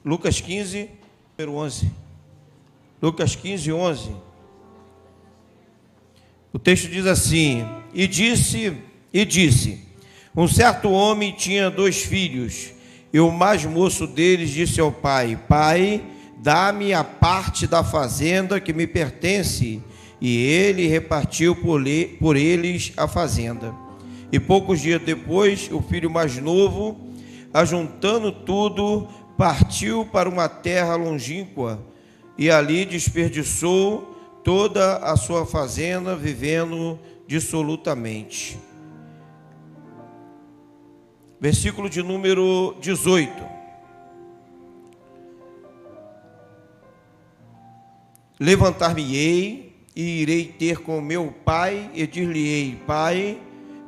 Lucas 15, número 11. Lucas 15, 11. O texto diz assim: E disse, um certo homem tinha 2 filhos, e o mais moço deles disse ao pai: Pai, dá-me a parte da fazenda que me pertence. E ele repartiu por eles a fazenda. E poucos dias depois, o filho mais novo, ajuntando tudo, partiu para uma terra longínqua, e ali desperdiçou toda a sua fazenda, vivendo dissolutamente. Versículo de número 18. Levantar-me-ei e irei ter com meu pai, e dir-lhe-ei: Pai,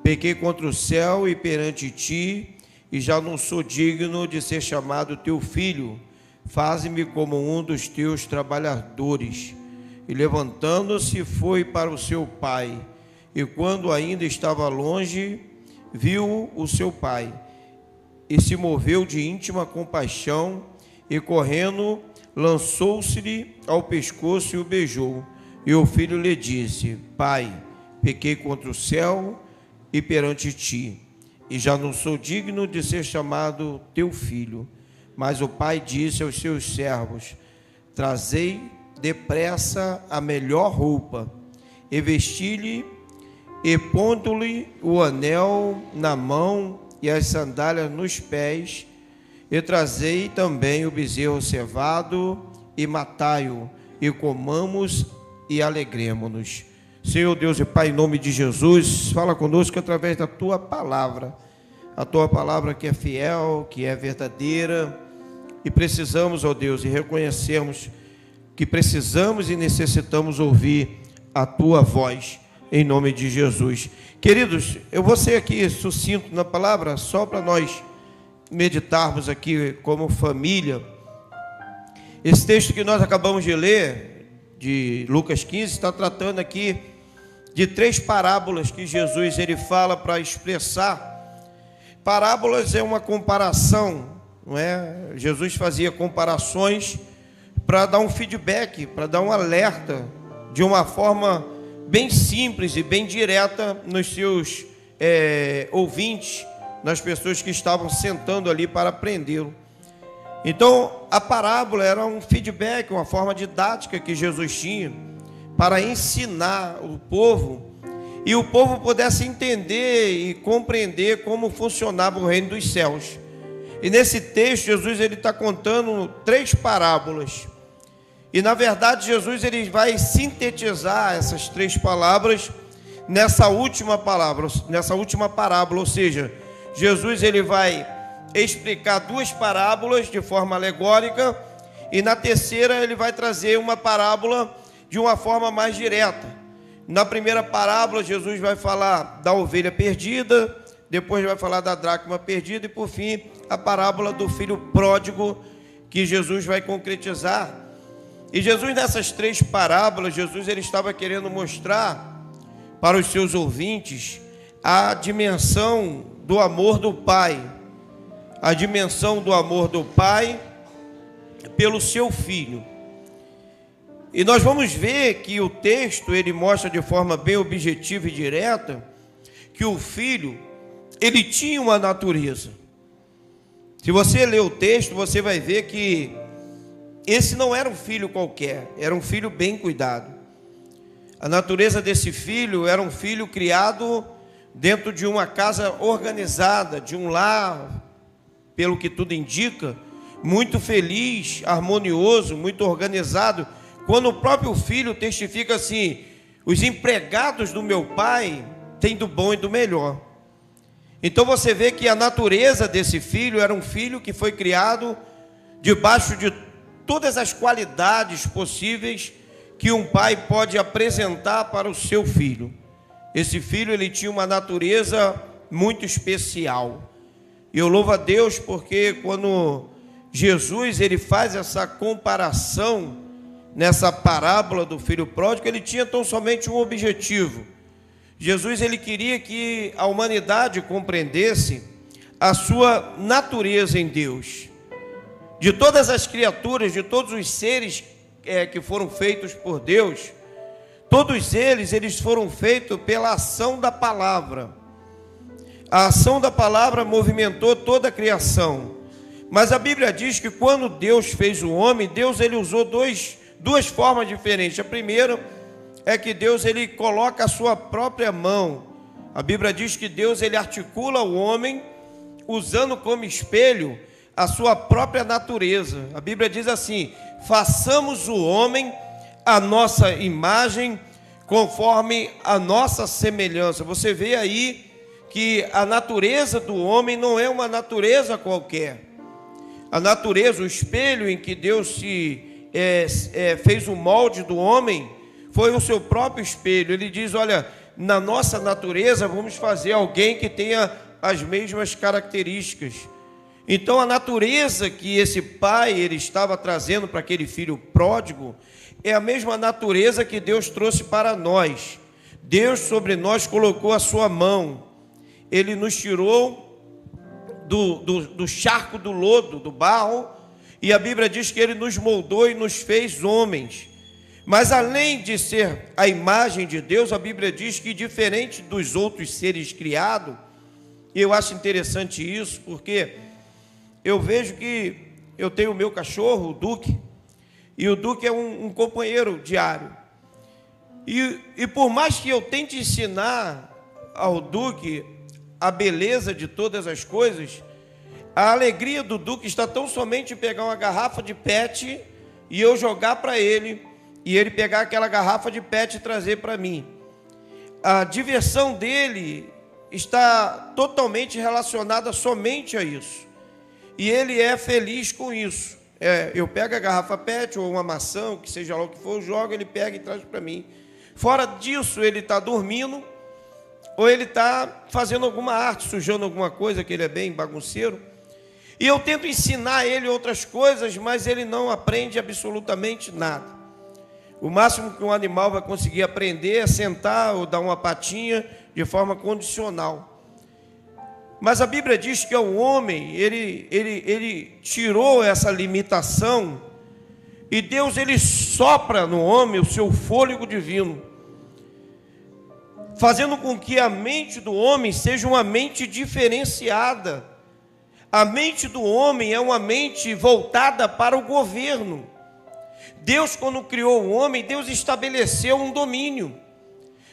pequei contra o céu e perante ti, e já não sou digno de ser chamado teu filho. Faze-me como um dos teus trabalhadores. E levantando-se, foi para o seu pai. E quando ainda estava longe, viu o seu pai, e se moveu de íntima compaixão, e correndo, lançou-se-lhe ao pescoço e o beijou. E o filho lhe disse: Pai, pequei contra o céu e perante ti, e já não sou digno de ser chamado teu filho. Mas o pai disse aos seus servos: Trazei depressa a melhor roupa, e vesti-lhe, e pondo-lhe o anel na mão e as sandálias nos pés, e trazei também o bezerro cevado, e matai-o, e comamos e alegremo-nos. Senhor Deus e Pai, em nome de Jesus, fala conosco através da Tua palavra, a Tua palavra que é fiel, que é verdadeira, e precisamos, ó Deus, e reconhecemos que precisamos e necessitamos ouvir a Tua voz, em nome de Jesus. Queridos, eu vou ser aqui sucinto na palavra, só para nós meditarmos aqui como família. Esse texto que nós acabamos de ler, de Lucas 15, está tratando aqui de 3 parábolas que Jesus ele fala para expressar. Parábolas é uma comparação, não é? Jesus fazia comparações para dar um feedback, para dar um alerta de uma forma bem simples e bem direta nos seus ouvintes, nas pessoas que estavam sentando ali para aprendê-lo. Então, a parábola era um feedback, uma forma didática que Jesus tinha para ensinar o povo, e o povo pudesse entender e compreender como funcionava o reino dos céus. E nesse texto, Jesus ele está contando 3 parábolas. E na verdade, Jesus ele vai sintetizar essas 3 palavras nessa última parábola, ou seja, Jesus ele vai explicar 2 parábolas de forma alegórica, e na terceira ele vai trazer uma parábola de uma forma mais direta. Na primeira parábola, Jesus vai falar da ovelha perdida, depois vai falar da dracma perdida, e por fim, a parábola do filho pródigo, que Jesus vai concretizar. E Jesus, nessas 3 parábolas, Jesus ele estava querendo mostrar para os seus ouvintes a dimensão do amor do Pai, a dimensão do amor do Pai pelo seu Filho. E nós vamos ver que o texto, ele mostra de forma bem objetiva e direta, que o Filho, ele tinha uma natureza. Se você ler o texto, você vai ver que esse não era um filho qualquer, era um filho bem cuidado. A natureza desse filho era um filho criado dentro de uma casa organizada, de um lar, pelo que tudo indica, muito feliz, harmonioso, muito organizado, quando o próprio filho testifica assim: os empregados do meu pai têm do bom e do melhor. Então você vê que a natureza desse filho era um filho que foi criado debaixo de todas as qualidades possíveis que um pai pode apresentar para o seu filho. Esse filho ele tinha uma natureza muito especial. E eu louvo a Deus porque quando Jesus ele faz essa comparação nessa parábola do filho pródigo, ele tinha tão somente um objetivo. Jesus ele queria que a humanidade compreendesse a sua natureza em Deus. de todas as criaturas, de todos os seres que foram feitos por Deus, todos eles foram feitos pela ação da palavra. A ação da palavra movimentou toda a criação. Mas a Bíblia diz que quando Deus fez o homem, Deus ele usou duas formas diferentes. A primeira é que Deus ele coloca a sua própria mão. A Bíblia diz que Deus ele articula o homem usando como espelho a sua própria natureza. A Bíblia diz assim: façamos o homem a nossa imagem, conforme a nossa semelhança. Você vê aí que a natureza do homem não é uma natureza qualquer. A natureza, o espelho em que Deus fez o molde do homem, foi o seu próprio espelho. Ele diz: olha, na nossa natureza vamos fazer alguém que tenha as mesmas características. Então a natureza que esse pai ele estava trazendo para aquele filho pródigo é a mesma natureza que Deus trouxe para nós. Deus sobre nós colocou a sua mão. Ele nos tirou do charco do lodo, do barro, e a Bíblia diz que ele nos moldou e nos fez homens. Mas além de ser a imagem de Deus, a Bíblia diz que diferente dos outros seres criados, e eu acho interessante isso, porque eu vejo que eu tenho o meu cachorro, o Duque, e o Duque é um companheiro diário. E por mais que eu tente ensinar ao Duque a beleza de todas as coisas, a alegria do Duque está tão somente em pegar uma garrafa de PET e eu jogar para ele, e ele pegar aquela garrafa de PET e trazer para mim. A diversão dele está totalmente relacionada somente a isso. E ele é feliz com isso. Eu pego a garrafa PET ou uma maçã, o que seja lá o que for, eu jogo, ele pega e traz para mim. Fora disso, ele está dormindo, ou ele está fazendo alguma arte, sujando alguma coisa, que ele é bem bagunceiro. E eu tento ensinar ele outras coisas, mas ele não aprende absolutamente nada. O máximo que um animal vai conseguir aprender é sentar ou dar uma patinha de forma condicional. Mas a Bíblia diz que o homem, ele tirou essa limitação, e Deus ele sopra no homem o seu fôlego divino, fazendo com que a mente do homem seja uma mente diferenciada. A mente do homem é uma mente voltada para o governo. Deus, quando criou o homem, Deus estabeleceu um domínio.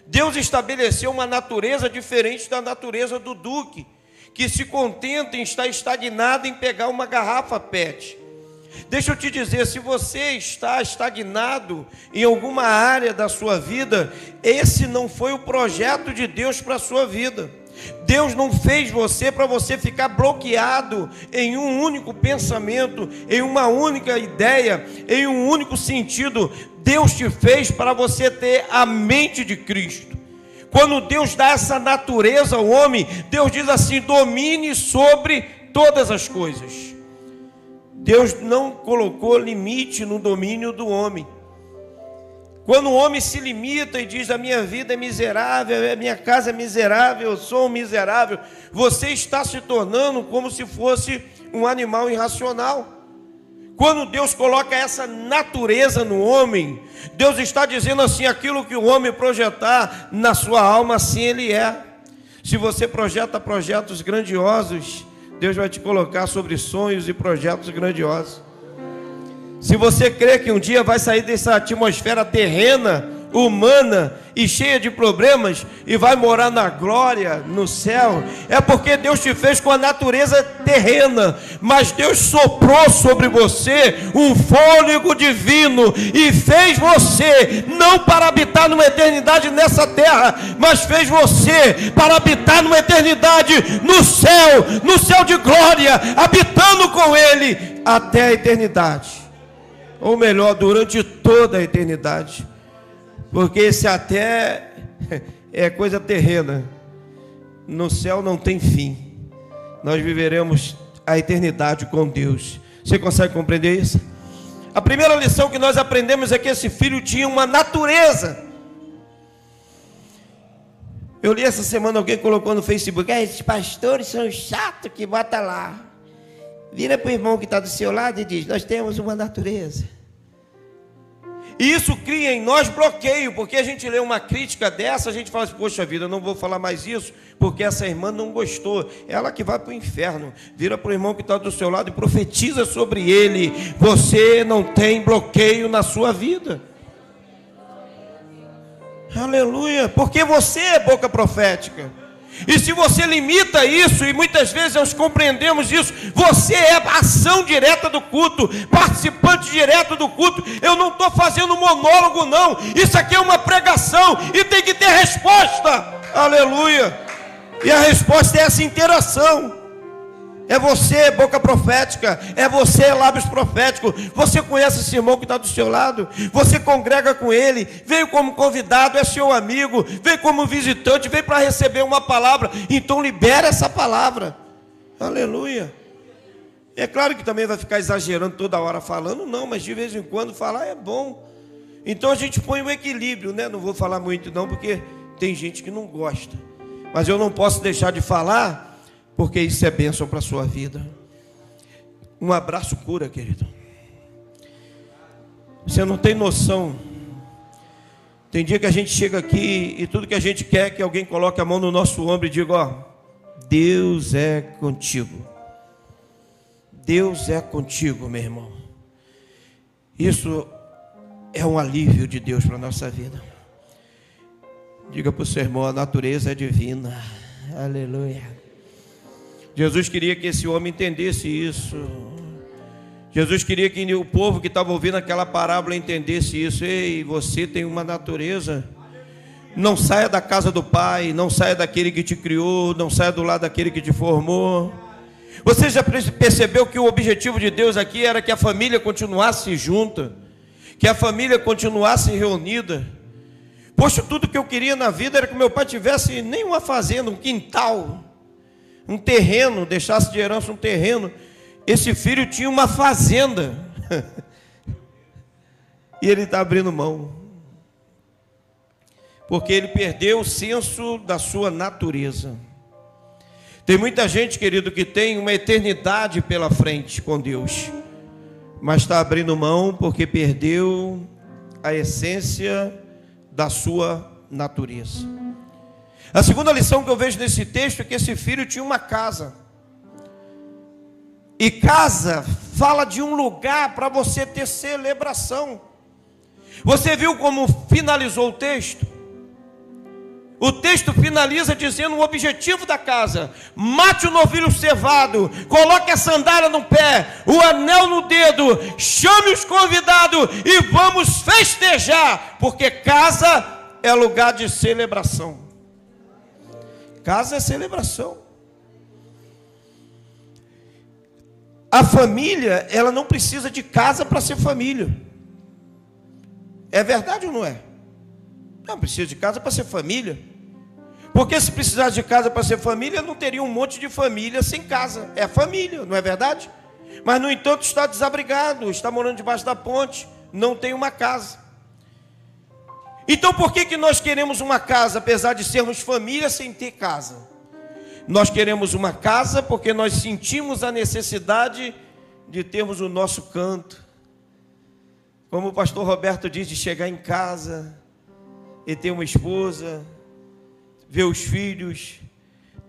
Deus estabeleceu uma natureza diferente da natureza do Duque, que se contenta em estar estagnado em pegar uma garrafa PET. Deixa eu te dizer, se você está estagnado em alguma área da sua vida, esse não foi o projeto de Deus para a sua vida. Deus não fez você para você ficar bloqueado em um único pensamento, em uma única ideia, em um único sentido. Deus te fez para você ter a mente de Cristo. Quando Deus dá essa natureza ao homem, Deus diz assim: domine sobre todas as coisas. Deus não colocou limite no domínio do homem. Quando o homem se limita e diz: a minha vida é miserável, a minha casa é miserável, eu sou um miserável, você está se tornando como se fosse um animal irracional. Quando Deus coloca essa natureza no homem, Deus está dizendo assim: aquilo que o homem projetar na sua alma, assim ele é. Se você projeta projetos grandiosos, Deus vai te colocar sobre sonhos e projetos grandiosos. Se você crê que um dia vai sair dessa atmosfera terrena, humana e cheia de problemas e vai morar na glória, no céu, é porque Deus te fez com a natureza terrena, mas Deus soprou sobre você um fôlego divino e fez você não para habitar numa eternidade nessa terra, mas fez você para habitar numa eternidade no céu de glória, habitando com Ele até a eternidade, ou melhor, durante toda a eternidade. Porque esse até é coisa terrena. No céu não tem fim. Nós viveremos a eternidade com Deus. Você consegue compreender isso? A primeira lição que nós aprendemos é que esse filho tinha uma natureza. Eu li essa semana, alguém colocou no Facebook: esses pastores são chatos que botam lá. Vira para o irmão que está do seu lado e diz: nós temos uma natureza. E isso cria em nós bloqueio, porque a gente lê uma crítica dessa, a gente fala assim: poxa vida, eu não vou falar mais isso, porque essa irmã não gostou, ela que vai para o inferno. Vira para o irmão que está do seu lado e profetiza sobre ele: você não tem bloqueio na sua vida. Aleluia, porque você é boca profética. E se você limita isso, e muitas vezes nós compreendemos isso, você é ação direta do culto, participante direto do culto. Eu não estou fazendo monólogo não, isso aqui é uma pregação e tem que ter resposta. Aleluia. E a resposta é essa interação. É você, boca profética, é você, lábios proféticos. Você conhece esse irmão que está do seu lado, você congrega com ele, veio como convidado, é seu amigo, veio como visitante, veio para receber uma palavra, então libera essa palavra. Aleluia. É claro que também vai ficar exagerando toda hora falando, não, mas de vez em quando falar é bom. Então a gente põe um equilíbrio, né? Não vou falar muito não, porque tem gente que não gosta, mas eu não posso deixar de falar, porque isso é bênção para a sua vida. Um abraço cura, querido. Você não tem noção. Tem dia que a gente chega aqui e tudo que a gente quer é que alguém coloque a mão no nosso ombro e diga: ó, Deus é contigo. Deus é contigo, meu irmão. Isso é um alívio de Deus para a nossa vida. Diga para o seu irmão: a natureza é divina. Aleluia. Jesus queria que esse homem entendesse isso. Jesus queria que o povo que estava ouvindo aquela parábola entendesse isso. Ei, você tem uma natureza. Não saia da casa do Pai, não saia daquele que te criou, não saia do lado daquele que te formou. Você já percebeu que o objetivo de Deus aqui era que a família continuasse junta, que a família continuasse reunida? Poxa, tudo que eu queria na vida era que meu pai tivesse nem uma fazenda, um quintal, um terreno, deixasse de herança um terreno. Esse filho tinha uma fazenda e ele está abrindo mão, porque ele perdeu o senso da sua natureza. Tem muita gente, querido, que tem uma eternidade pela frente com Deus, mas está abrindo mão porque perdeu a essência da sua natureza. A segunda lição que eu vejo nesse texto é que esse filho tinha uma casa. E casa fala de um lugar para você ter celebração. Você viu como finalizou o texto? O texto finaliza dizendo o objetivo da casa: mate o novilho cevado, coloque a sandália no pé, o anel no dedo, chame os convidados e vamos festejar, porque casa é lugar de celebração. Casa é celebração. A família, ela não precisa de casa para ser família. É verdade ou não é? Não precisa de casa para ser família. Porque se precisasse de casa para ser família, não teria um monte de família sem casa. É família, não é verdade? Mas, no entanto, está desabrigado, está morando debaixo da ponte, não tem uma casa. Então, por que nós queremos uma casa, apesar de sermos família sem ter casa? Nós queremos uma casa porque nós sentimos a necessidade de termos o nosso canto. Como o pastor Roberto diz, de chegar em casa e ter uma esposa, ver os filhos,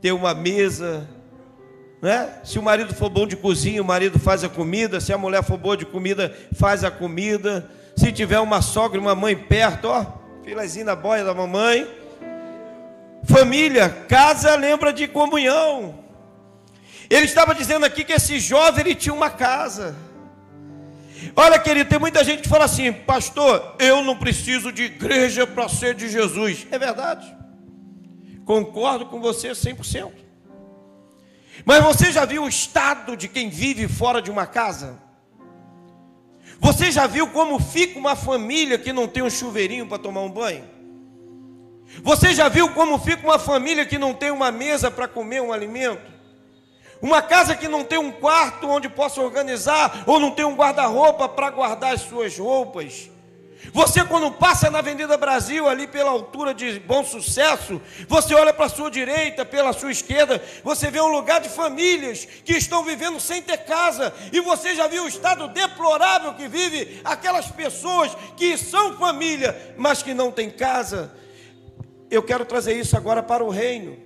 ter uma mesa, né? Se o marido for bom de cozinha, o marido faz a comida. Se a mulher for boa de comida, faz a comida. Se tiver uma sogra e uma mãe perto, ó, filezinho na boia da mamãe. Família, casa lembra de comunhão. Ele estava dizendo aqui que esse jovem, ele tinha uma casa. Olha, querido, tem muita gente que fala assim: pastor, eu não preciso de igreja para ser de Jesus. É verdade, concordo com você 100%. Mas você já viu o estado de quem vive fora de uma casa? Você já viu como fica uma família que não tem um chuveirinho para tomar um banho? Você já viu como fica uma família que não tem uma mesa para comer um alimento? Uma casa que não tem um quarto onde possa organizar, ou não tem um guarda-roupa para guardar as suas roupas? Você, quando passa na Avenida Brasil, ali pela altura de Bom Sucesso, você olha para a sua direita, pela sua esquerda, você vê um lugar de famílias que estão vivendo sem ter casa, e você já viu o estado deplorável que vive aquelas pessoas que são família, mas que não têm casa. Eu quero trazer isso agora para o reino.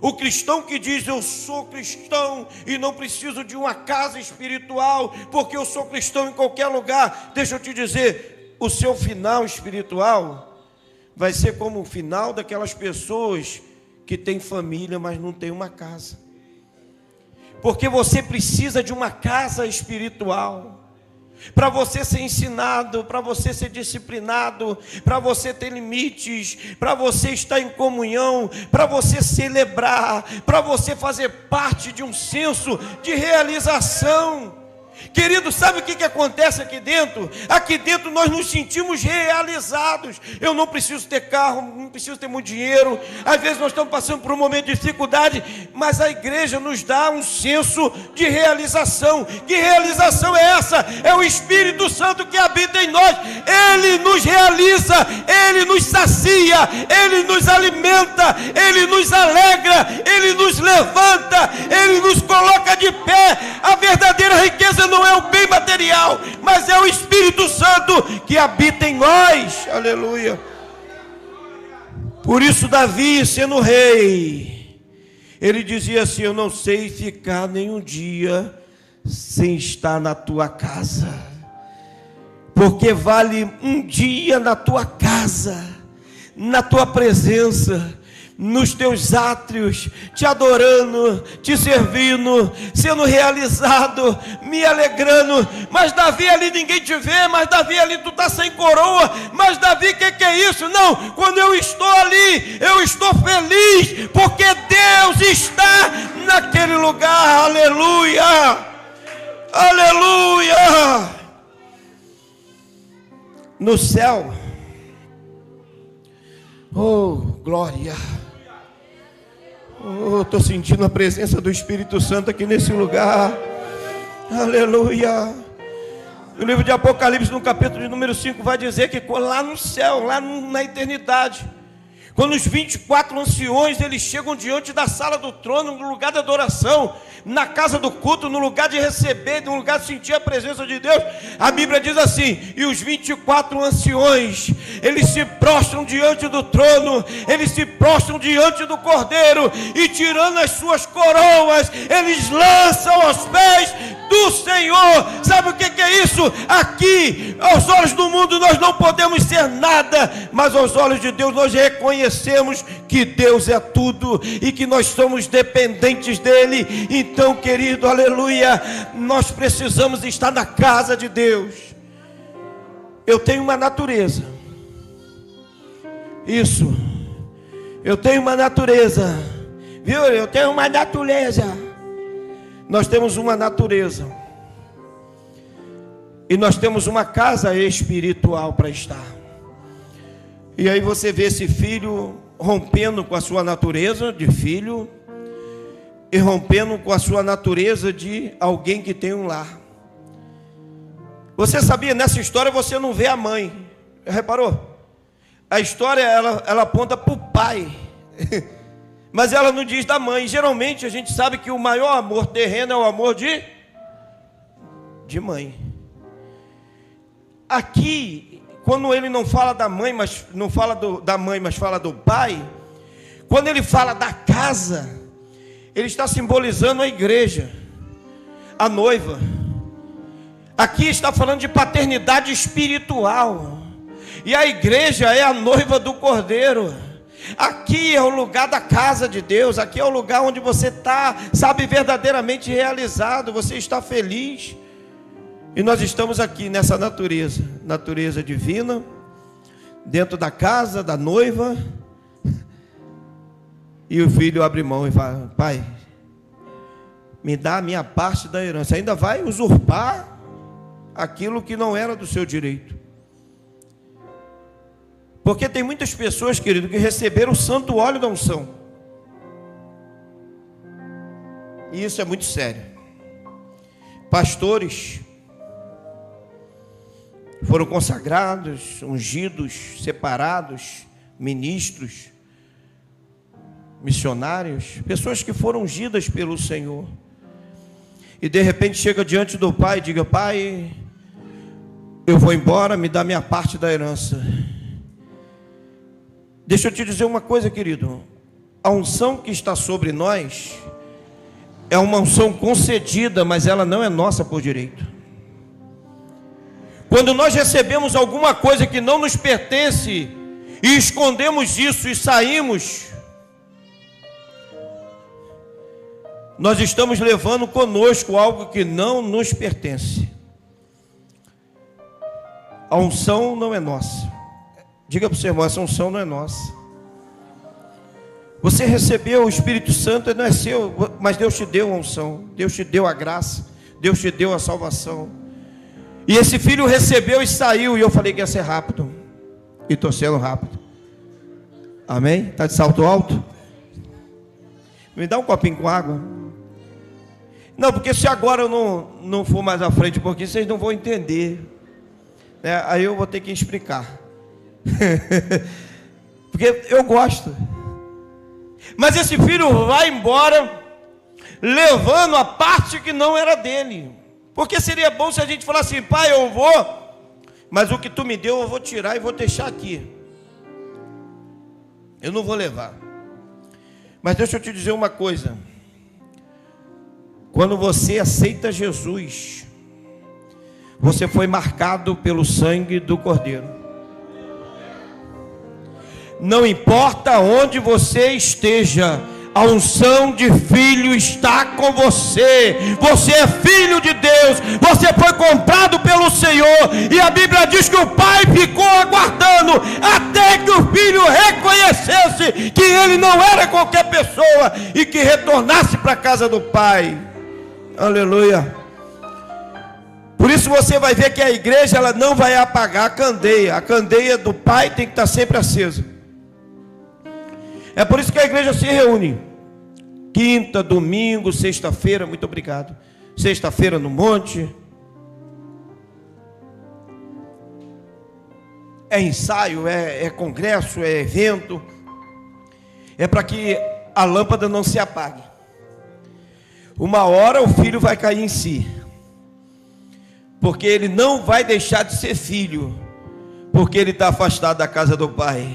O cristão que diz: eu sou cristão e não preciso de uma casa espiritual, porque eu sou cristão em qualquer lugar. Deixa eu te dizer, o seu final espiritual vai ser como o final daquelas pessoas que têm família, mas não têm uma casa. Porque você precisa de uma casa espiritual, para você ser ensinado, para você ser disciplinado, para você ter limites, para você estar em comunhão, para você celebrar, para você fazer parte de um senso de realização. Querido, sabe o que acontece aqui dentro? Aqui dentro nós nos sentimos realizados. Eu não preciso ter carro, não preciso ter muito dinheiro. Às vezes nós estamos passando por um momento de dificuldade, mas a igreja nos dá um senso de realização. Que realização é essa? É o Espírito Santo que habita em nós. Ele nos realiza, Ele nos sacia, Ele nos alimenta, Ele nos alegra, Ele nos levanta, Ele nos coloca de pé. A verdadeira riqueza não é o bem material, mas é o Espírito Santo que habita em nós. Aleluia. Por isso Davi, sendo rei, ele dizia assim: eu não sei ficar nenhum dia sem estar na tua casa, porque vale um dia na tua casa, na tua presença, nos teus átrios, te adorando, te servindo, sendo realizado, me alegrando. Mas Davi, ali ninguém te vê, mas Davi, ali tu está sem coroa, mas Davi, que é isso? Não, quando eu estou ali, eu estou feliz, porque Deus está naquele lugar. Aleluia, aleluia. No céu, oh glória, oh, estou sentindo a presença do Espírito Santo aqui nesse lugar. Aleluia. O livro de Apocalipse, no capítulo de número 5, vai dizer que lá no céu, lá na eternidade, quando os 24 anciões, eles chegam diante da sala do trono, no lugar da adoração, na casa do culto, no lugar de receber, no lugar de sentir a presença de Deus, a Bíblia diz assim: e os 24 anciões, eles se prostram diante do trono, eles se prostram diante do Cordeiro, e tirando as suas coroas, eles lançam aos pés do Senhor. Sabe o que é isso? Aqui, aos olhos do mundo, nós não podemos ser nada, mas aos olhos de Deus, nós reconhecemos que Deus é tudo, e que nós somos dependentes dEle. Então, querido, aleluia, nós precisamos estar na casa de Deus. Eu tenho uma natureza, isso, eu tenho uma natureza, viu? Eu tenho uma natureza. Nós temos uma natureza, e nós temos uma casa espiritual para estar. E aí você vê esse filho rompendo com a sua natureza de filho, e rompendo com a sua natureza de alguém que tem um lar. Você sabia, nessa história você não vê a mãe, reparou? A história ela aponta para o pai, mas ela não diz da mãe. Geralmente a gente sabe que o maior amor terreno é o amor de mãe. Aqui, quando ele não fala da mãe, mas não fala da mãe, mas fala do pai, quando ele fala da casa, ele está simbolizando a igreja, a noiva. Aqui está falando de paternidade espiritual, e a igreja é a noiva do Cordeiro. Aqui é o lugar da casa de Deus, aqui é o lugar onde você está, sabe, verdadeiramente realizado, você está feliz. E nós estamos aqui nessa natureza divina, dentro da casa da noiva. E o filho abre mão e fala: pai, me dá a minha parte da herança. Ainda vai usurpar aquilo que não era do seu direito. Porque tem muitas pessoas, querido, que receberam o santo óleo da unção. E isso é muito sério. Pastores foram consagrados, ungidos, separados, ministros, missionários, pessoas que foram ungidas pelo Senhor. E de repente chega diante do pai e diga: pai, eu vou embora, me dá minha parte da herança. Deixa eu te dizer uma coisa, querido. A unção que está sobre nós é uma unção concedida, mas ela não é nossa por direito. Quando nós recebemos alguma coisa que não nos pertence e escondemos isso e saímos, nós estamos levando conosco algo que não nos pertence. A unção não é nossa. Diga para o seu irmão: essa unção não é nossa. Você recebeu o Espírito Santo, não é seu, mas Deus te deu a unção, Deus te deu a graça, Deus te deu a salvação. E esse filho recebeu e saiu, e eu falei que ia ser rápido, e estou sendo rápido. Amém? Está de salto alto? Me dá um copinho com água. Não, porque se agora eu não for mais à frente um pouquinho, vocês não vão entender, né? Aí eu vou ter que explicar. Porque eu gosto. Mas esse filho vai embora, levando a parte que não era dele. Porque seria bom se a gente falasse assim: pai, eu vou, mas o que tu me deu eu vou tirar e vou deixar aqui. Eu não vou levar. Mas deixa eu te dizer uma coisa. Quando você aceita Jesus, você foi marcado pelo sangue do Cordeiro. Não importa onde você esteja, a unção de filho está com você. Você é filho de Deus, você foi comprado pelo Senhor. E a Bíblia diz que o pai ficou aguardando até que o filho reconhecesse que ele não era qualquer pessoa e que retornasse para a casa do pai. Aleluia. Por isso você vai ver que a igreja, ela não vai apagar a candeia. A candeia do pai tem que estar sempre acesa. É por isso que a igreja se reúne quinta, domingo, sexta-feira. Muito obrigado. Sexta-feira no monte. É ensaio, é congresso, é evento. É para que a lâmpada não se apague. Uma hora o filho vai cair em si, porque ele não vai deixar de ser filho, porque ele está afastado da casa do pai.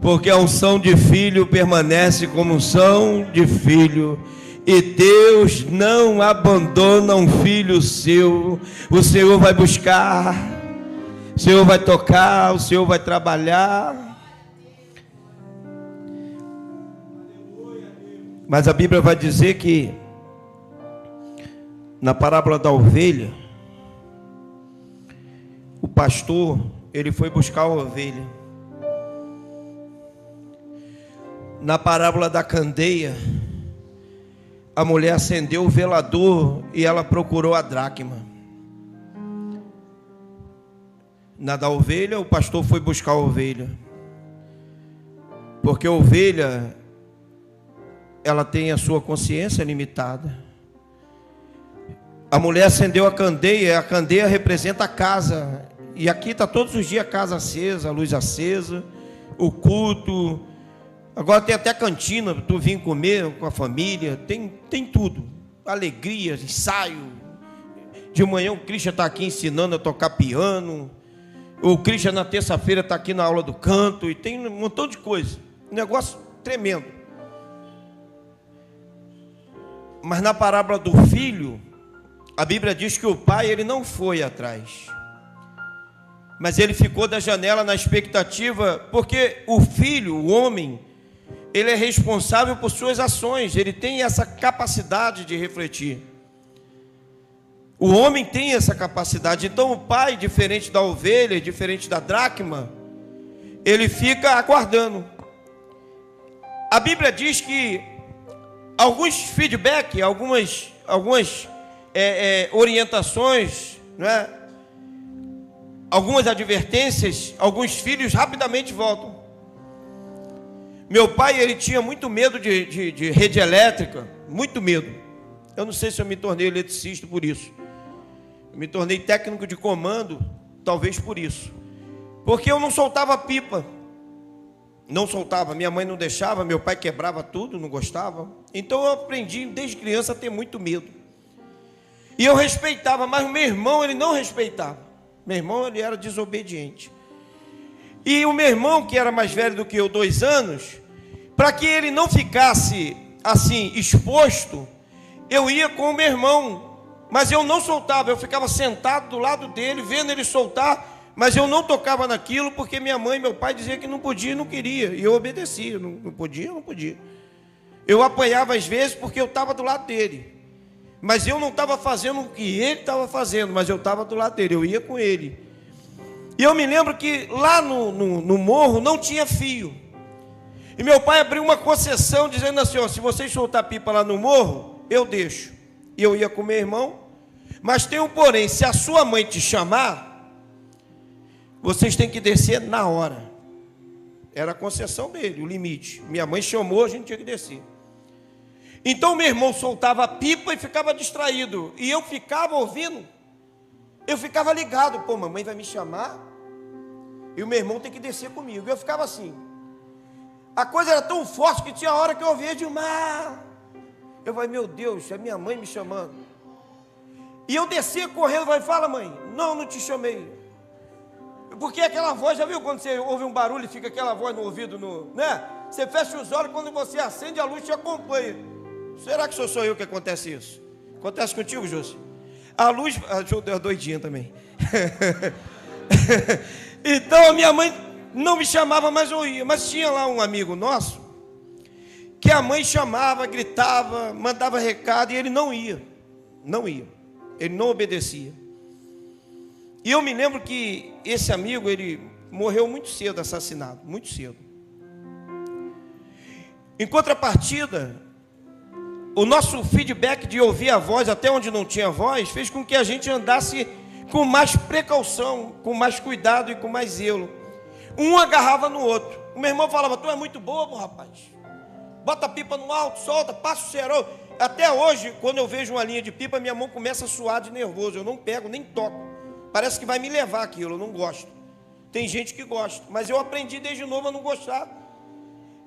Porque a unção de filho permanece como unção de filho. E Deus não abandona um filho seu. O Senhor vai buscar, o Senhor vai tocar, o Senhor vai trabalhar. Mas a Bíblia vai dizer que na parábola da ovelha, o pastor, ele foi buscar a ovelha. Na parábola da candeia, a mulher acendeu o velador e ela procurou a dracma. Na da ovelha, o pastor foi buscar a ovelha. Porque a ovelha, ela tem a sua consciência limitada. A mulher acendeu a candeia representa a casa. E aqui está todos os dias a casa acesa, a luz acesa, o culto. Agora tem até cantina, tu vir comer com a família, tem tudo. Alegria, ensaio. De manhã o Christian está aqui ensinando a tocar piano. O Christian na terça-feira está aqui na aula do canto. E tem um montão de coisa. Um negócio tremendo. Mas na parábola do filho, a Bíblia diz que o pai, ele não foi atrás. Mas ele ficou da janela na expectativa, porque o filho, o homem, ele é responsável por suas ações, ele tem essa capacidade de refletir. O homem tem essa capacidade. Então o pai, diferente da ovelha, diferente da dracma, ele fica aguardando. A Bíblia diz que alguns feedback, algumas orientações, não é? Algumas advertências, alguns filhos rapidamente voltam. Meu pai, ele tinha muito medo de rede elétrica, muito medo. Eu não sei se eu me tornei eletricista por isso. Eu me tornei técnico de comando, talvez por isso. Porque eu não soltava pipa. Não soltava, minha mãe não deixava, meu pai quebrava tudo, não gostava. Então eu aprendi desde criança a ter muito medo. E eu respeitava, mas o meu irmão, ele não respeitava. Meu irmão, ele era desobediente. E o meu irmão, que era mais velho do que eu, 2 anos, para que ele não ficasse assim, exposto, eu ia com o meu irmão, mas eu não soltava, eu ficava sentado do lado dele, vendo ele soltar, mas eu não tocava naquilo, porque minha mãe e meu pai diziam que não podia e não queria, e eu obedecia, não podia. Eu apanhava às vezes porque eu estava do lado dele, mas eu não estava fazendo o que ele estava fazendo, mas eu estava do lado dele, eu ia com ele. E eu me lembro que lá no morro não tinha fio, e meu pai abriu uma concessão dizendo assim, ó, se vocês soltar pipa lá no morro, eu deixo. E eu ia com meu irmão, mas tem um porém, se a sua mãe te chamar, vocês têm que descer na hora. Era a concessão dele, o limite. Minha mãe chamou, a gente tinha que descer. Então meu irmão soltava a pipa e ficava distraído. E eu ficava ouvindo. Eu ficava ligado. Pô, mamãe vai me chamar. E o meu irmão tem que descer comigo. Eu ficava assim. A coisa era tão forte que tinha hora que eu ouvia Edmar. Eu falei, meu Deus, é minha mãe me chamando. E eu descia correndo, vai, fala mãe. Não te chamei. Porque aquela voz, já viu quando você ouve um barulho e fica aquela voz no ouvido, né? Você fecha os olhos, quando você acende a luz te acompanha. Será que sou eu que acontece isso? Acontece contigo, José? A luz, a doidinha também. Então a minha mãe não me chamava, mas eu ia. Mas tinha lá um amigo nosso, que a mãe chamava, gritava, mandava recado, e ele não ia. Ele não obedecia. E eu me lembro que esse amigo, ele morreu muito cedo, assassinado, muito cedo. Em contrapartida, o nosso feedback de ouvir a voz, até onde não tinha voz, fez com que a gente andasse com mais precaução, com mais cuidado e com mais zelo. Um agarrava no outro. O meu irmão falava, tu é muito bobo, rapaz. Bota a pipa no alto, solta, passa o cerol. Até hoje, quando eu vejo uma linha de pipa, minha mão começa a suar de nervoso. Eu não pego, nem toco. Parece que vai me levar aquilo, eu não gosto. Tem gente que gosta, mas eu aprendi desde novo a não gostar.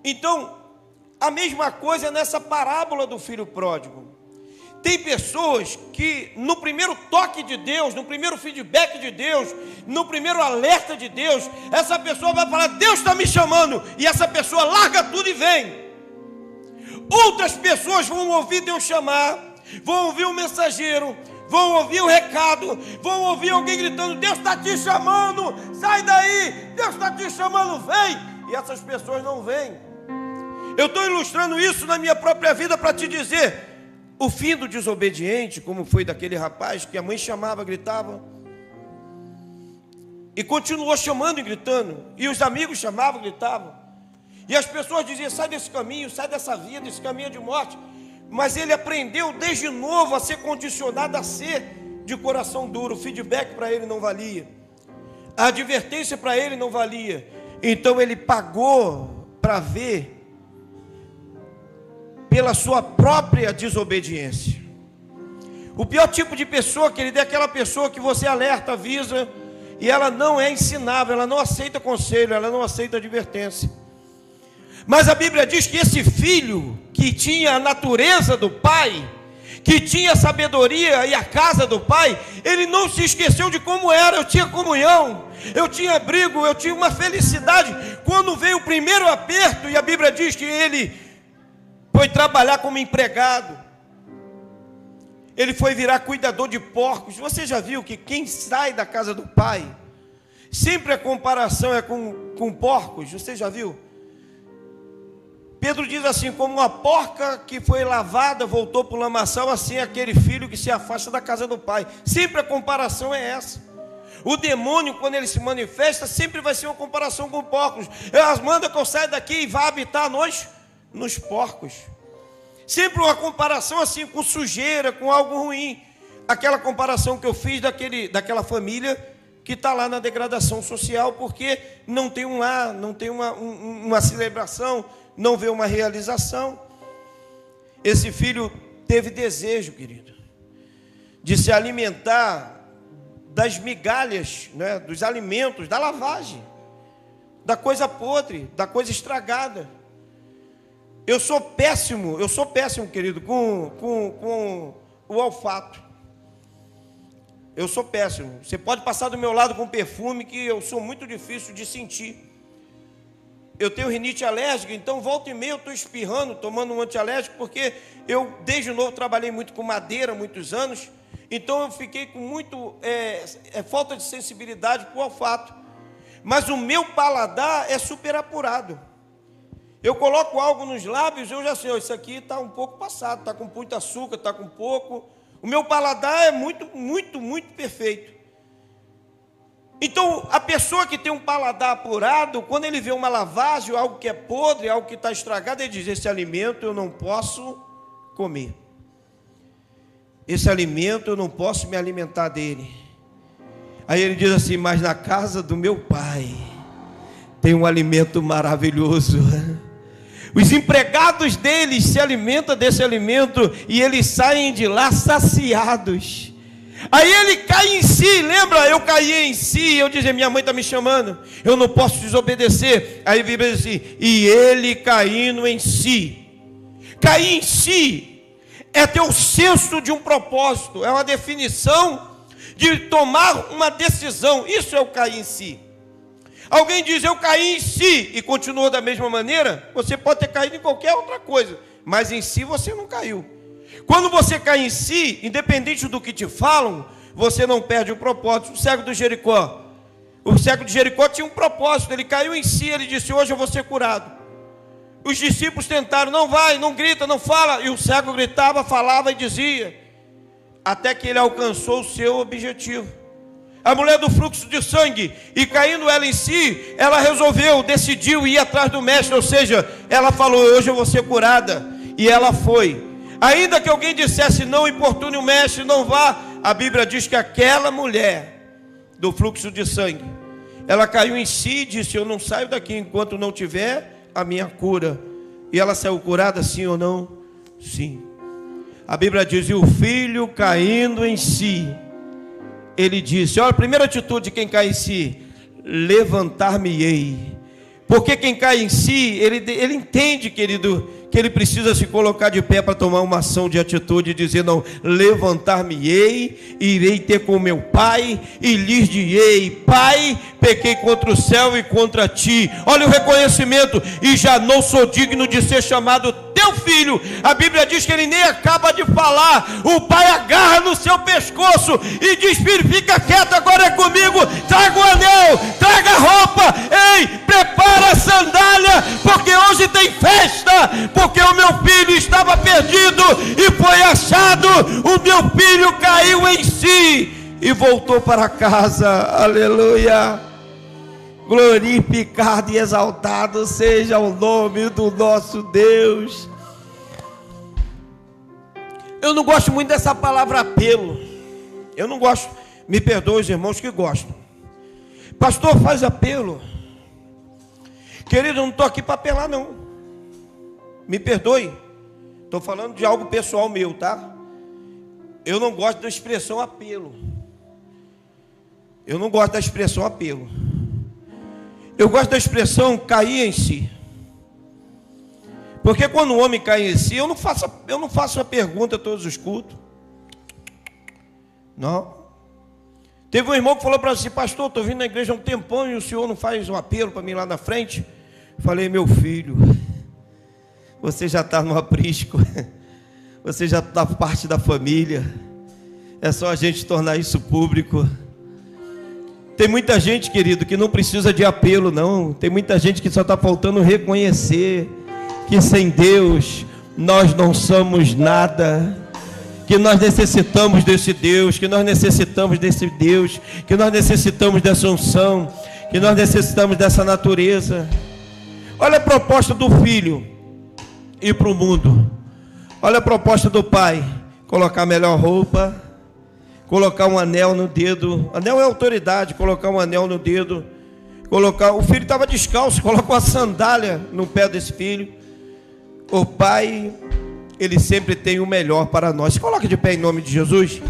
Então, a mesma coisa nessa parábola do filho pródigo. Tem pessoas que no primeiro toque de Deus, no primeiro feedback de Deus, no primeiro alerta de Deus, essa pessoa vai falar, Deus está me chamando, e essa pessoa larga tudo e vem. Outras pessoas vão ouvir Deus chamar, vão ouvir o mensageiro, vão ouvir o recado, vão ouvir alguém gritando, Deus está te chamando, sai daí, Deus está te chamando, vem. E essas pessoas não vêm. Eu estou ilustrando isso na minha própria vida para te dizer, o fim do desobediente, como foi daquele rapaz que a mãe chamava, gritava, e continuou chamando e gritando, e os amigos chamavam, gritavam, e as pessoas diziam, sai desse caminho, sai dessa vida, esse caminho de morte. Mas ele aprendeu desde novo a ser condicionado a ser de coração duro. O feedback para ele não valia, a advertência para ele não valia. Então ele pagou para ver pela sua própria desobediência. O pior tipo de pessoa, querido, é aquela pessoa que você alerta, avisa, e ela não é ensinável, ela não aceita conselho, ela não aceita advertência. Mas a Bíblia diz que esse filho, que tinha a natureza do pai, que tinha a sabedoria e a casa do pai, ele não se esqueceu de como era. Eu tinha comunhão, eu tinha abrigo, eu tinha uma felicidade. Quando veio o primeiro aperto, e a Bíblia diz que ele foi trabalhar como empregado, ele foi virar cuidador de porcos. Você já viu que quem sai da casa do pai, sempre a comparação é com porcos? Você já viu? Pedro diz assim, como uma porca que foi lavada, voltou para o lamaçal, assim é aquele filho que se afasta da casa do pai. Sempre a comparação é essa. O demônio, quando ele se manifesta, sempre vai ser uma comparação com porcos. Elas mandam que eu saia daqui e vá habitar nos porcos. Sempre uma comparação assim, com sujeira, com algo ruim. Aquela comparação que eu fiz daquela família que está lá na degradação social, porque não tem um lar, não tem uma celebração, não vê uma realização. Esse filho teve desejo, querido, de se alimentar das migalhas, né, dos alimentos, da lavagem, da coisa podre, da coisa estragada. Eu sou péssimo, querido, com o olfato. Eu sou péssimo. Você pode passar do meu lado com perfume, que eu sou muito difícil de sentir. Eu tenho rinite alérgica, então volta e meia eu estou espirrando, tomando um antialérgico, porque eu, desde novo, trabalhei muito com madeira, muitos anos, então eu fiquei com muito falta de sensibilidade para o olfato. Mas o meu paladar é super apurado. Eu coloco algo nos lábios, eu já sei, isso aqui está um pouco passado, está com muito açúcar, está com pouco. O meu paladar é muito, muito, muito perfeito. Então, a pessoa que tem um paladar apurado, quando ele vê uma lavagem, algo que é podre, algo que está estragado, ele diz: esse alimento eu não posso comer. Esse alimento eu não posso me alimentar dele. Aí ele diz assim: mas na casa do meu pai tem um alimento maravilhoso. Os empregados deles se alimentam desse alimento e eles saem de lá saciados. Aí ele cai em si, lembra? Eu caí em si, eu dizia: minha mãe está me chamando, eu não posso desobedecer. Aí a Bíblia diz assim: e ele caindo em si. Cair em si é ter o senso de um propósito, é uma definição de tomar uma decisão. Isso é o cair em si. Alguém diz: eu caí em si, e continuou da mesma maneira. Você pode ter caído em qualquer outra coisa, mas em si você não caiu. Quando você cai em si, independente do que te falam, você não perde o propósito. O cego de Jericó tinha um propósito. Ele caiu em si, ele disse: hoje eu vou ser curado. Os discípulos tentaram: não vai, não grita, não fala. E o cego gritava, falava e dizia, até que ele alcançou o seu objetivo. A mulher do fluxo de sangue, e caindo ela em si, ela decidiu ir atrás do mestre. Ou seja, ela falou: hoje eu vou ser curada. E ela foi. Ainda que alguém dissesse: não importune o mestre, não vá, a Bíblia diz que aquela mulher do fluxo de sangue, ela caiu em si e disse: eu não saio daqui enquanto não tiver a minha cura. E ela saiu curada, sim ou não? Sim. A Bíblia diz: e o filho caindo em si, ele disse, olha a primeira atitude de quem cai em si: levantar-me-ei. Porque quem cai em si, ele entende, querido, que ele precisa se colocar de pé para tomar uma ação de atitude, e dizer: não, levantar-me-ei, irei ter com meu pai, e lhes direi: pai, pequei contra o céu e contra ti. Olha o reconhecimento: e já não sou digno de ser chamado teu filho. A Bíblia diz que ele nem acaba de falar, o pai agarra no seu pescoço e diz: filho, fica quieto, agora é comigo, traga o anel, traga a roupa, ei, prepara a sandália, porque hoje tem festa, porque o meu filho estava perdido e foi achado. O meu filho caiu em si e voltou para casa. Aleluia. Glorificado e exaltado seja o nome do nosso Deus. Eu não gosto muito dessa palavra apelo. Eu não gosto. Me perdoe os irmãos que gostam. Pastor, faz apelo. Querido, eu não estou aqui para apelar, não. Me perdoe. Estou falando de algo pessoal meu, tá? Eu não gosto da expressão apelo. Eu não gosto da expressão apelo. Eu gosto da expressão cair em si. Porque quando o homem cai em si, eu não faço a pergunta a todos os cultos. Não. Teve um irmão que falou para mim: pastor, estou vindo na igreja há um tempão e o senhor não faz um apelo para mim lá na frente? Falei: meu filho, você já está no aprisco, você já está parte da família, é só a gente tornar isso público. Tem muita gente, querido, que não precisa de apelo, não. Tem muita gente que só está faltando reconhecer que sem Deus nós não somos nada, que nós necessitamos desse Deus, que nós necessitamos desse Deus, que nós necessitamos dessa unção, que nós necessitamos dessa natureza. Olha a proposta do filho: ir para o mundo. Olha a proposta do pai: colocar a melhor roupa, colocar um anel no dedo. Anel é autoridade. Colocar um anel no dedo, o filho estava descalço, colocou a sandália no pé desse filho. O pai, ele sempre tem o melhor para nós. Se coloca de pé em nome de Jesus.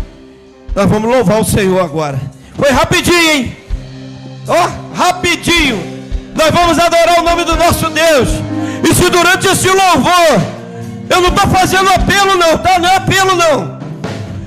Nós vamos louvar o Senhor agora. Foi rapidinho, hein? Ó, rapidinho. Nós vamos adorar o nome do nosso Deus. E se durante esse louvor, eu não estou fazendo apelo não, tá? Não é apelo não.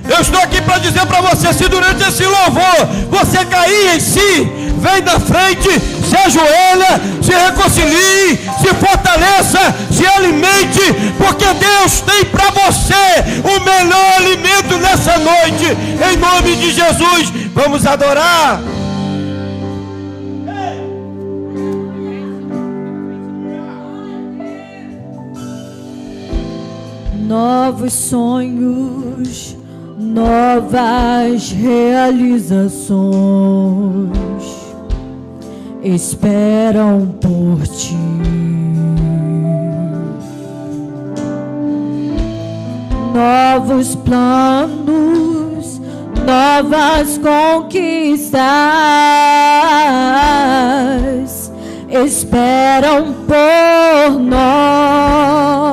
Eu estou aqui para dizer para você, se durante esse louvor você cair em si, vem da frente, se ajoelha, se reconcilie, se fortaleça, se alimente, porque Deus tem para você o melhor alimento nessa noite, em nome de Jesus. Vamos adorar. Novos sonhos, novas realizações esperam por ti. Novos planos, novas conquistas esperam por nós.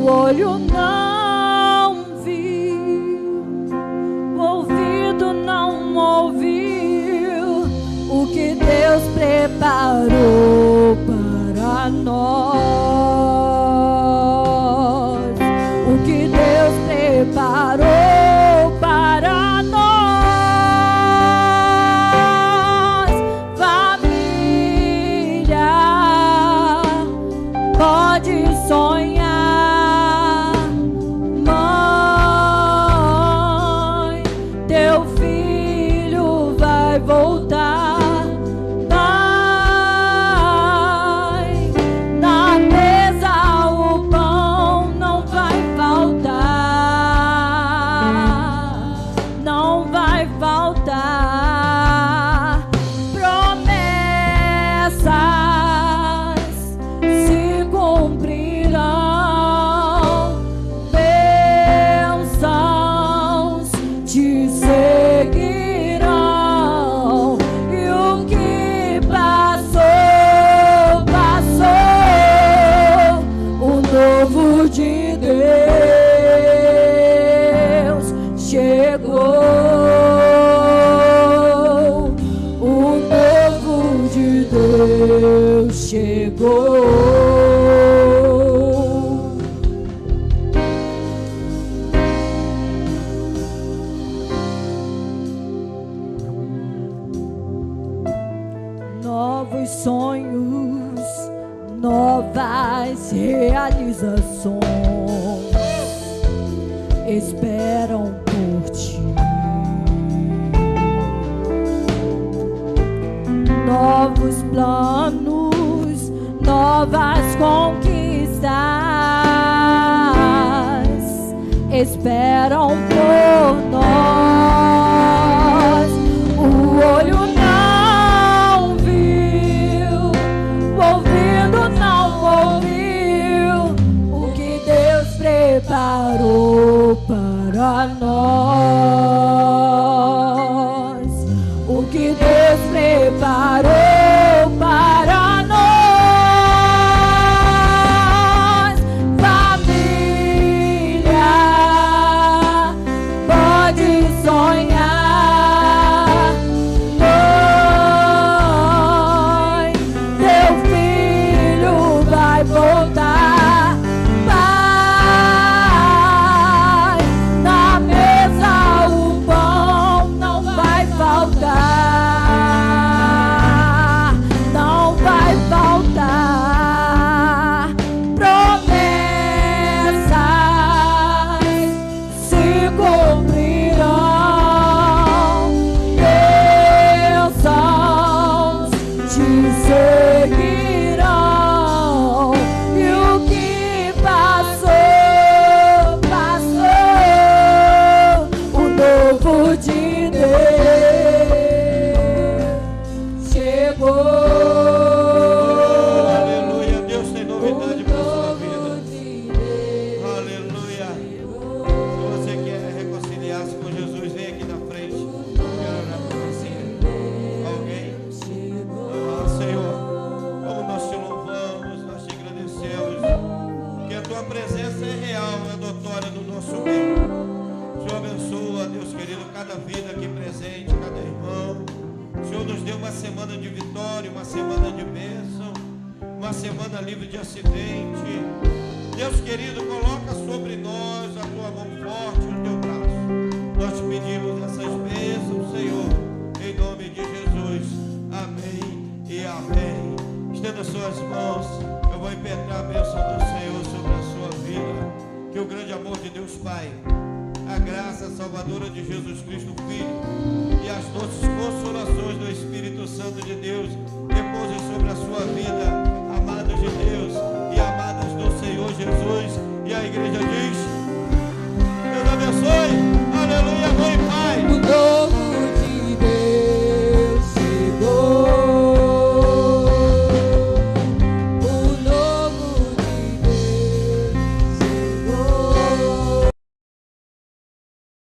O olho não viu, o ouvido não ouviu o que Deus preparou para nós. O que Deus preparou para nós. Família, pode sonhar. Voltar, Pai, na mesa o pão não vai faltar, não vai faltar. Promessas se cumprirão, bênçãos te seguirão. De Deus chegou, o novo de Deus chegou. Novos sonhos, novas realizações esperam por ti. Novos planos, novas conquistas esperam por nós. O olho não viu, o ouvido não ouviu o que Deus preparou para nós. O que Deus preparou para nós. Família, pode uma semana de vitória, uma semana de bênção, uma semana livre de acidente. Deus querido, coloca sobre nós a tua mão forte, o teu braço. Nós te pedimos essas bênçãos, Senhor, em nome de Jesus. Amém e amém. Estenda suas mãos. Eu vou impetrar a bênção do Senhor sobre a sua vida. Que o grande amor de Deus Pai, a graça salvadora de Jesus Cristo Filho e as doces consolações do Espírito Santo de Deus repousem sobre a sua vida